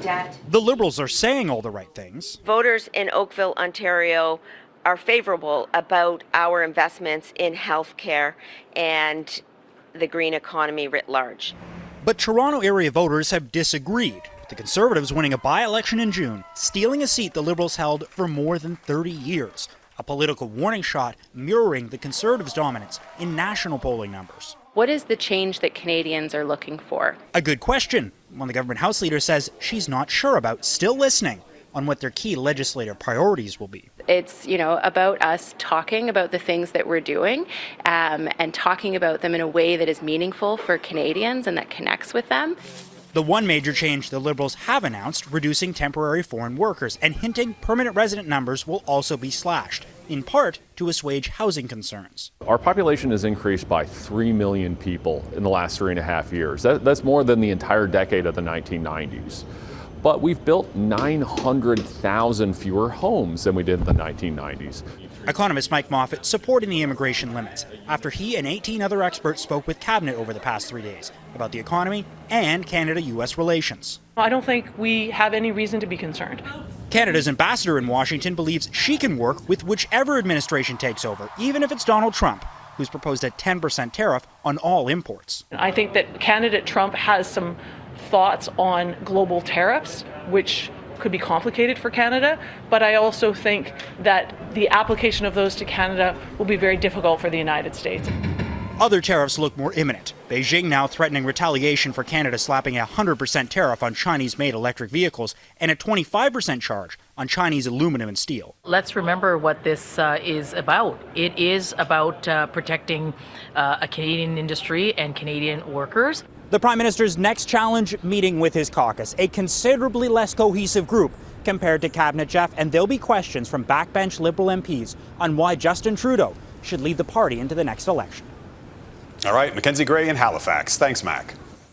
debt. The Liberals are saying all the right things. Voters in Oakville, Ontario are favorable about our investments in healthcare and the green economy writ large. But Toronto area voters have disagreed, with the Conservatives winning a by-election in June, stealing a seat the Liberals held for more than 30 years. A political warning shot mirroring the Conservatives' dominance in national polling numbers. What is the change that Canadians are looking for? A good question. One of the government House leader says she's not sure about, still listening on what their key legislative priorities will be. It's, about us talking about the things that we're doing and talking about them in a way that is meaningful for Canadians and that connects with them. The one major change the Liberals have announced, reducing temporary foreign workers and hinting permanent resident numbers will also be slashed, in part to assuage housing concerns. Our population has increased by 3 million people in the last 3.5 years. That's more than the entire decade of the 1990s. But we've built 900,000 fewer homes than we did in the 1990s. Economist Mike Moffat supporting the immigration limits after he and 18 other experts spoke with Cabinet over the past 3 days about the economy and Canada-U.S. relations. I don't think we have any reason to be concerned. Canada's ambassador in Washington believes she can work with whichever administration takes over, even if it's Donald Trump, who's proposed a 10% tariff on all imports. I think that candidate Trump has some thoughts on global tariffs, which could be complicated for Canada, but I also think that the application of those to Canada will be very difficult for the United States. Other tariffs look more imminent. Beijing now threatening retaliation for Canada slapping a 100% tariff on Chinese-made electric vehicles and a 25% charge on Chinese aluminum and steel. Let's remember what this is about. It is about protecting a Canadian industry and Canadian workers. The Prime Minister's next challenge, meeting with his caucus, a considerably less cohesive group compared to Cabinet Jeff, and there'll be questions from backbench Liberal MPs on why Justin Trudeau should lead the party into the next election. All right, Mackenzie Gray in Halifax. Thanks, Mac.